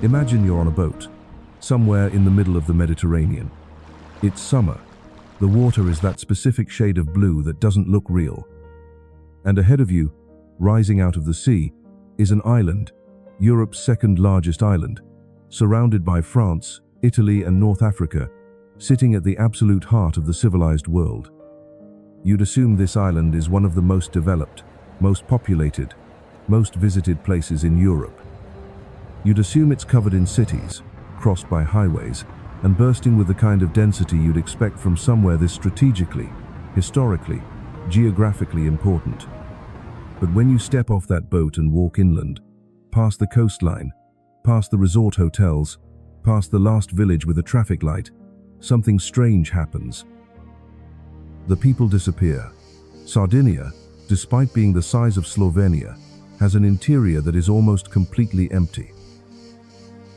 Imagine you're on a boat, somewhere in the middle of the Mediterranean. It's summer. The water is that specific shade of blue that doesn't look real. And ahead of you, rising out of the sea, is an island, Europe's second largest island, surrounded by France, Italy, and North Africa, sitting at the absolute heart of the civilized world. You'd assume this island is one of the most developed, most populated, most visited places in Europe. You'd assume it's covered in cities, crossed by highways, and bursting with the kind of density you'd expect from somewhere this strategically, historically, geographically important. But when you step off that boat and walk inland, past the coastline, past the resort hotels, past the last village with a traffic light, something strange happens. The people disappear. Sardinia, despite being the size of Slovenia, has an interior that is almost completely empty.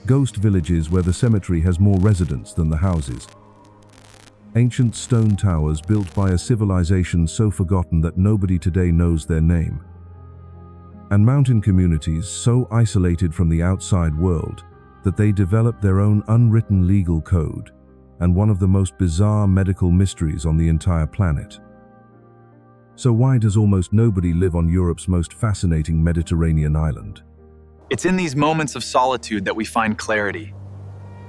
Ghost villages where the cemetery has more residents than the houses. Ancient stone towers built by a civilization so forgotten that nobody today knows their name. And mountain communities so isolated from the outside world that they developed their own unwritten legal code, and one of the most bizarre medical mysteries on the entire planet. So why does almost nobody live on Europe's most fascinating Mediterranean island? It's in these moments of solitude that we find clarity.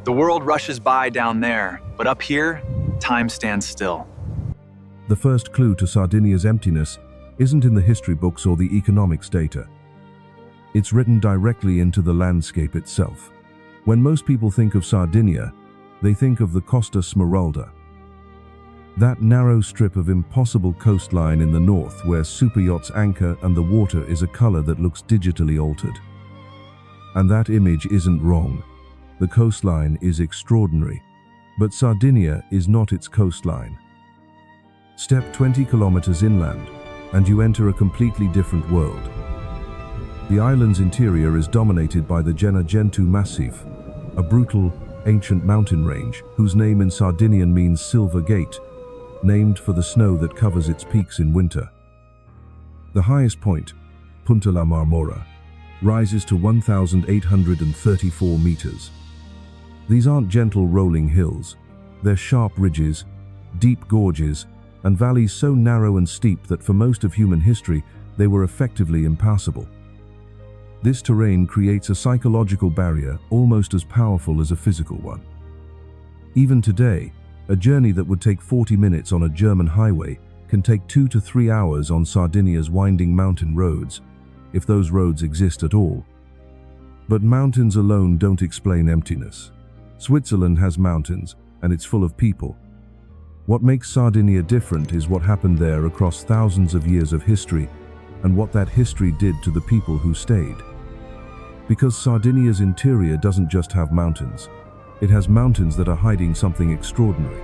The world rushes by down there, but up here, time stands still. The first clue to Sardinia's emptiness isn't in the history books or the economics data. It's written directly into the landscape itself. When most people think of Sardinia, they think of the Costa Smeralda. That narrow strip of impossible coastline in the north where superyachts anchor and the water is a color that looks digitally altered. And that image isn't wrong. The coastline is extraordinary, but Sardinia is not its coastline. Step 20 kilometers inland, and you enter a completely different world. The island's interior is dominated by the Gennargentu Massif, a brutal, ancient mountain range whose name in Sardinian means Silver Gate, named for the snow that covers its peaks in winter. The highest point, Punta la Marmora, rises to 1,834 meters. These aren't gentle rolling hills. They're sharp ridges, deep gorges, and valleys so narrow and steep that for most of human history, they were effectively impassable. This terrain creates a psychological barrier almost as powerful as a physical one. Even today, a journey that would take 40 minutes on a German highway can take 2 to 3 hours on Sardinia's winding mountain roads, if those roads exist at all. But mountains alone don't explain emptiness. Switzerland has mountains, and it's full of people. What makes Sardinia different is what happened there across thousands of years of history, and what that history did to the people who stayed. Because Sardinia's interior doesn't just have mountains. It has mountains that are hiding something extraordinary.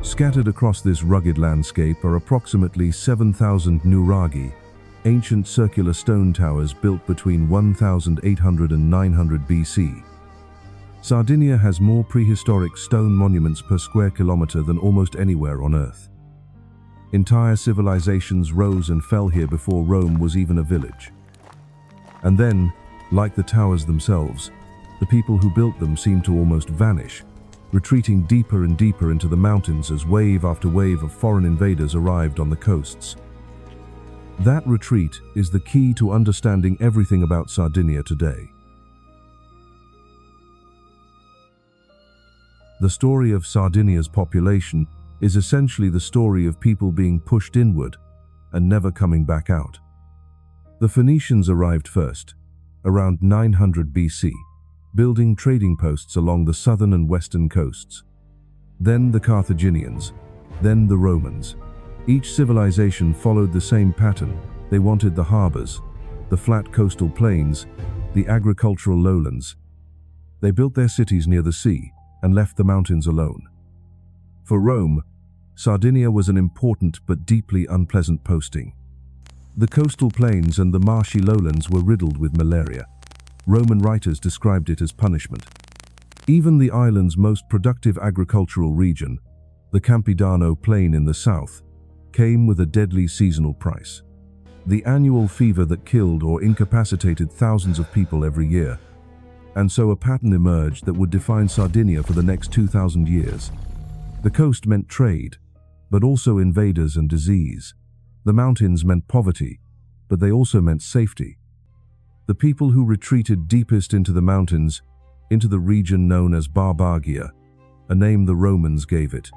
Scattered across this rugged landscape are approximately 7,000 nuraghi, ancient circular stone towers built between 1,800 and 900 BC. Sardinia has more prehistoric stone monuments per square kilometer than almost anywhere on Earth. Entire civilizations rose and fell here before Rome was even a village. And then, like the towers themselves, the people who built them seemed to almost vanish, retreating deeper and deeper into the mountains as wave after wave of foreign invaders arrived on the coasts. That retreat is the key to understanding everything about Sardinia today. The story of Sardinia's population is essentially the story of people being pushed inward and never coming back out. The Phoenicians arrived first, around 900 BC, building trading posts along the southern and western coasts. Then the Carthaginians, then the Romans. Each civilization followed the same pattern. They wanted the harbors, the flat coastal plains, the agricultural lowlands. They built their cities near the sea and left the mountains alone. For Rome, Sardinia was an important but deeply unpleasant posting. The coastal plains and the marshy lowlands were riddled with malaria. Roman writers described it as punishment. Even the island's most productive agricultural region, the Campidano Plain in the south, came with a deadly seasonal price. The annual fever that killed or incapacitated thousands of people every year. And so a pattern emerged that would define Sardinia for the next 2,000 years. The coast meant trade, but also invaders and disease. The mountains meant poverty, but they also meant safety. The people who retreated deepest into the mountains, into the region known as Barbagia, a name the Romans gave it,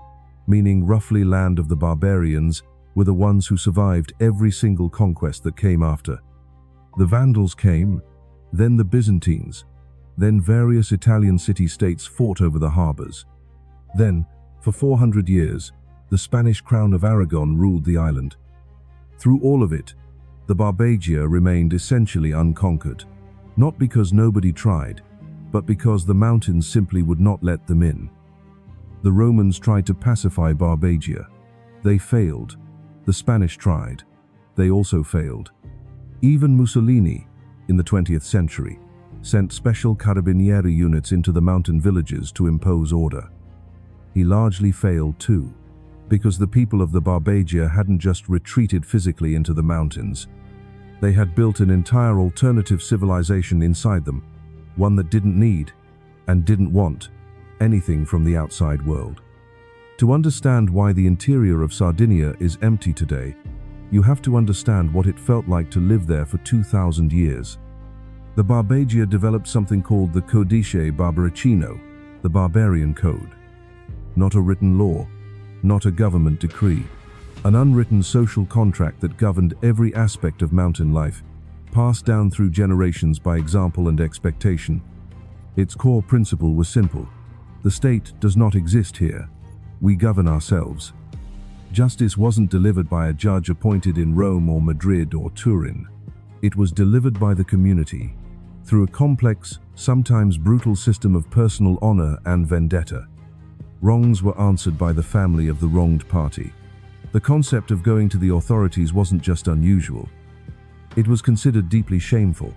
meaning roughly land of the barbarians, were the ones who survived every single conquest that came after. The Vandals came, then the Byzantines, then various Italian city-states fought over the harbors. Then, for 400 years, the Spanish crown of Aragon ruled the island. Through all of it, the Barbagia remained essentially unconquered, not because nobody tried, but because the mountains simply would not let them in. The Romans tried to pacify Barbagia. They failed. The Spanish tried. They also failed. Even Mussolini, in the 20th century, sent special carabinieri units into the mountain villages to impose order. He largely failed too, because the people of the Barbagia hadn't just retreated physically into the mountains. They had built an entire alternative civilization inside them, one that didn't need, and didn't want, anything from the outside world. To understand why the interior of Sardinia is empty today, you have to understand what it felt like to live there for 2,000 years. The Barbagia developed something called the Codice Barbaricino, the Barbarian Code. Not a written law, not a government decree, an unwritten social contract that governed every aspect of mountain life, passed down through generations by example and expectation. Its core principle was simple. The state does not exist here. We govern ourselves. Justice wasn't delivered by a judge appointed in Rome or Madrid or Turin. It was delivered by the community, through a complex, sometimes brutal system of personal honor and vendetta. Wrongs were answered by the family of the wronged party. The concept of going to the authorities wasn't just unusual. It was considered deeply shameful.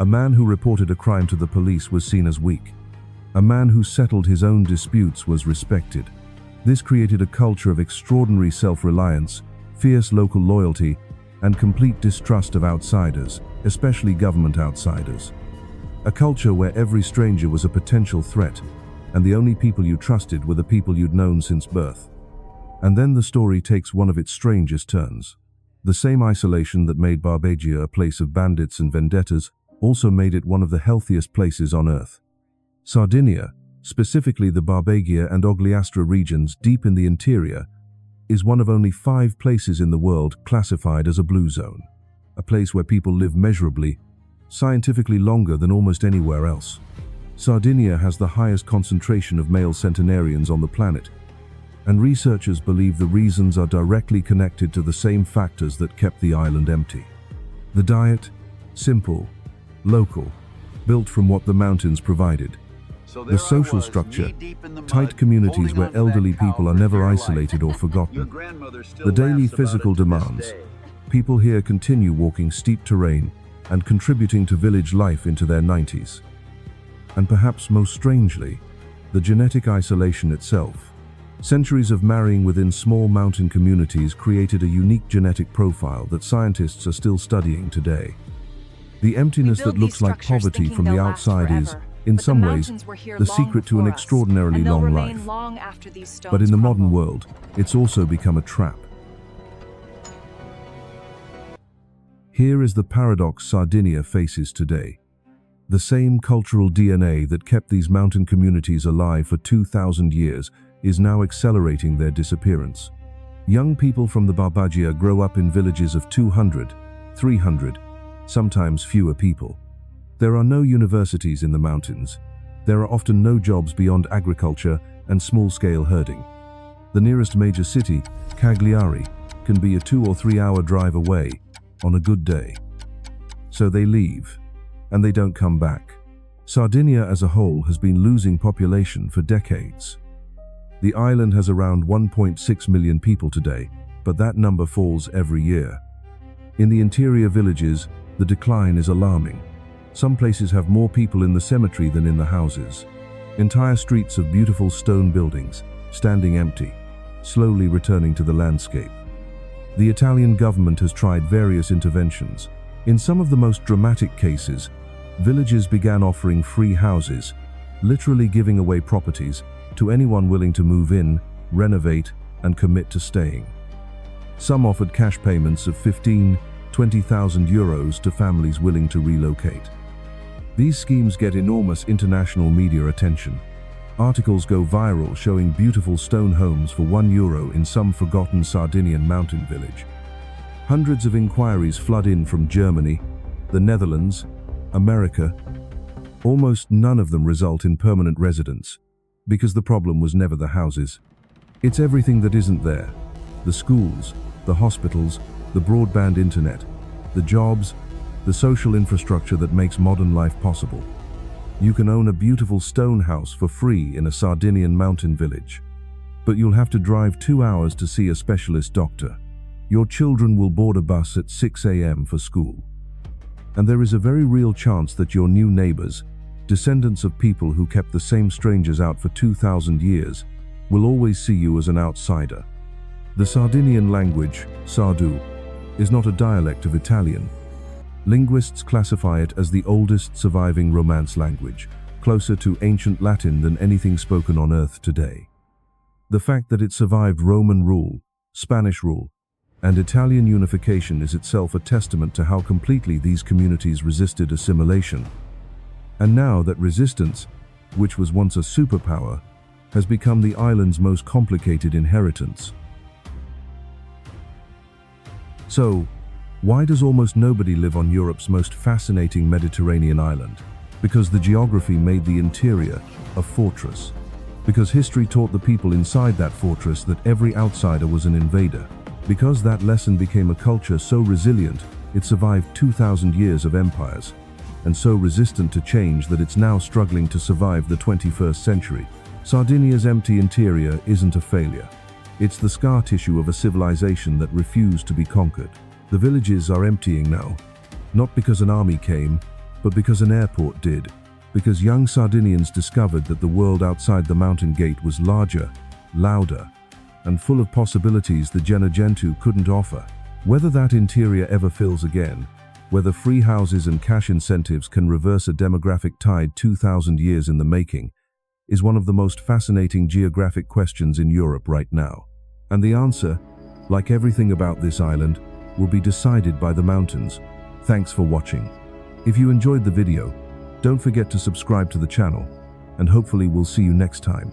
A man who reported a crime to the police was seen as weak. A man who settled his own disputes was respected. This created a culture of extraordinary self-reliance, fierce local loyalty, and complete distrust of outsiders, especially government outsiders. A culture where every stranger was a potential threat, and the only people you trusted were the people you'd known since birth. And then the story takes one of its strangest turns. The same isolation that made Barbagia a place of bandits and vendettas also made it one of the healthiest places on Earth. Sardinia, specifically the Barbagia and Ogliastra regions deep in the interior, is one of only 5 places in the world classified as a blue zone, a place where people live measurably, scientifically longer than almost anywhere else. Sardinia has the highest concentration of male centenarians on the planet, and researchers believe the reasons are directly connected to the same factors that kept the island empty. The diet, simple, local, built from what the mountains provided. The social structure, tight communities where elderly people are never isolated or forgotten. The daily physical demands. People here continue walking steep terrain and contributing to village life into their 90s. And perhaps most strangely, the genetic isolation itself. Centuries of marrying within small mountain communities created a unique genetic profile that scientists are still studying today. The emptiness that looks like poverty from the outside is, in some ways, the secret to an extraordinarily long life. But in the modern world, it's also become a trap. Here is the paradox Sardinia faces today. The same cultural DNA that kept these mountain communities alive for 2,000 years is now accelerating their disappearance. Young people from the Barbagia grow up in villages of 200, 300, sometimes fewer people. There are no universities in the mountains. There are often no jobs beyond agriculture and small-scale herding. The nearest major city, Cagliari, can be a 2 or 3 hour drive away on a good day. So they leave, and they don't come back. Sardinia as a whole has been losing population for decades. The island has around 1.6 million people today, but that number falls every year. In the interior villages, the decline is alarming. Some places have more people in the cemetery than in the houses. Entire streets of beautiful stone buildings, standing empty, slowly returning to the landscape. The Italian government has tried various interventions. In some of the most dramatic cases, villages began offering free houses, literally giving away properties to anyone willing to move in, renovate, and commit to staying. Some offered cash payments of 15,000–20,000 euros to families willing to relocate. These schemes get enormous international media attention. Articles go viral showing beautiful stone homes for €1 in some forgotten Sardinian mountain village. Hundreds of inquiries flood in from Germany, the Netherlands, America. Almost none of them result in permanent residence, because the problem was never the houses. It's everything that isn't there: the schools, the hospitals, the broadband internet, the jobs, the social infrastructure that makes modern life possible. You can own a beautiful stone house for free in a Sardinian mountain village, but you'll have to drive 2 hours to see a specialist doctor. Your children will board a bus at 6 a.m. for school. And there is a very real chance that your new neighbors, descendants of people who kept the same strangers out for 2,000 years, will always see you as an outsider. The Sardinian language, Sardu, is not a dialect of Italian. Linguists classify it as the oldest surviving Romance language, closer to ancient Latin than anything spoken on Earth today. The fact that it survived Roman rule, Spanish rule, and Italian unification is itself a testament to how completely these communities resisted assimilation. And now that resistance, which was once a superpower, has become the island's most complicated inheritance. So, why does almost nobody live on Europe's most fascinating Mediterranean island? Because the geography made the interior a fortress. Because history taught the people inside that fortress that every outsider was an invader. Because that lesson became a culture so resilient, it survived 2,000 years of empires, and so resistant to change that it's now struggling to survive the 21st century. Sardinia's empty interior isn't a failure. It's the scar tissue of a civilization that refused to be conquered. The villages are emptying now, not because an army came, but because an airport did. Because young Sardinians discovered that the world outside the mountain gate was larger, louder, and full of possibilities the Gennargentu couldn't offer. Whether that interior ever fills again, whether free houses and cash incentives can reverse a demographic tide 2,000 years in the making, is one of the most fascinating geographic questions in Europe right now. And the answer, like everything about this island, will be decided by the mountains. Thanks for watching. If you enjoyed the video, don't forget to subscribe to the channel, and hopefully we'll see you next time.